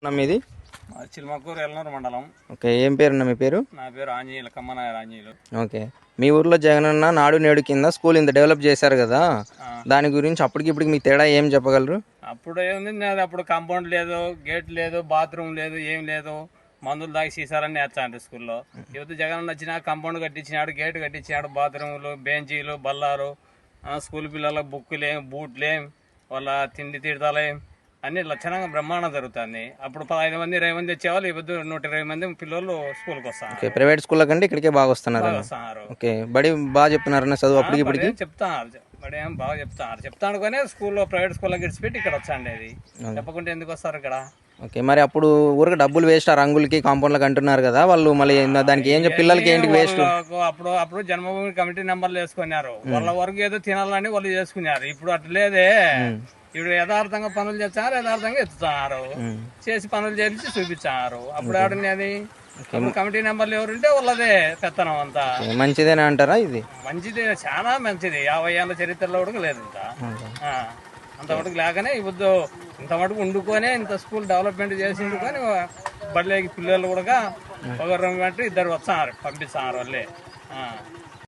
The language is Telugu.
మీది చిల్మకూరు ఎల్నూరు మండలం. ఓకే, ఏం పేరున్న మీ పేరు? నా పేరు ఆంజనేయులు, కమ్మనాయర్ ఆంజనేయులు. ఓకే, మీ ఊర్లో జగనన్న నాడు నేడు కింద స్కూల్ ఇంత డెవలప్ చేశారు కదా, ఆ, దాని గురించి అప్పటికి ఇప్పటికి మీ తేడా ఏం చెప్పగలరు? అప్పుడు ఏముంది, నాది అప్పుడు కాంపౌండ్ లేదు, గేట్ లేదు, బాత్రూమ్ లేదు, ఏం లేదు. మందులు దాగి సీసాలన్నీ వేస్తాండ్రు స్కూల్లో. యువత జగన్ వచ్చినా కాంపౌండ్ కట్టించినాడు, గేట్ కట్టించినాడు, బాత్రూములు, బెంచీలు, బల్లారు, స్కూల్ పిల్లలకు బుక్కులేం, బూట్లేం, వాళ్ళ తిండి తీర్థాలేం అన్ని లక్షణంగా బ్రహ్మాండం జరుగుతుంది. అప్పుడు 15 మంది 20 మంది వచ్చేవాళ్ళు, ఇప్పుడు 120 మంది పిల్లలు స్కూల్కి వస్తారు. ఓకే, ప్రైవేట్ స్కూల్ కంటే ఇక్కడికే బాగా వస్తున్నారు. వస్తున్నారు. ఓకే, బడి బాగా చెప్తున్నారన్న చదువు అప్పటికి ఇప్పటికి? చెప్తాను, బడి ఏం బాగా చెప్తాను కానీ స్కూల్లో ప్రైవేట్ స్కూల్లో గడిచిపెట్టి ఇక్కడ వచ్చండి. అది చెప్పకుంటే ఎందుకు వస్తారు ఇక్కడ? ఓకే, మరి అప్పుడు ఊరికి డబ్బులు వేస్ట్ ఆ రంగులకి కాంపౌండ్లకు అంటున్నారు కదా, వాళ్ళు మళ్ళీ దానికి ఏం పిల్లలకి ఏంటి వేస్ట్? అప్పుడు జన్మభూమి కమిటీ నెంబర్లు వేసుకున్నారు, వాళ్ళ వరకు ఏదో తినాలని వాళ్ళు చేసుకున్నారు. ఇప్పుడు అట్లా లేదే. ఇప్పుడు యథార్థంగా పనులు చేస్తున్నారు, యథార్థంగా ఎత్తుతున్నారు, చేసి పనులు చేసి చూపించారు. అప్పుడు ఆడనేది కమిటీ నెంబర్లు ఎవరుంటే వాళ్ళదే పెత్తనం అంతా. మంచిదేనా అంటారా? ఇది మంచిది, చాలా మంచిది. 50 ఏళ్ళ చరిత్రలో కూడా లేదు ఇంత. అంతవరకు లేకనే ఇప్పుడు ఇంత మటుకు వండుకొని ఇంత స్కూల్ డెవలప్మెంట్ చేసి వండుకొని బడిలోకి పిల్లలు కూడా ఒక 2 గంటలు 2 వస్తున్నారు, పంపిస్తున్నారు వాళ్ళే.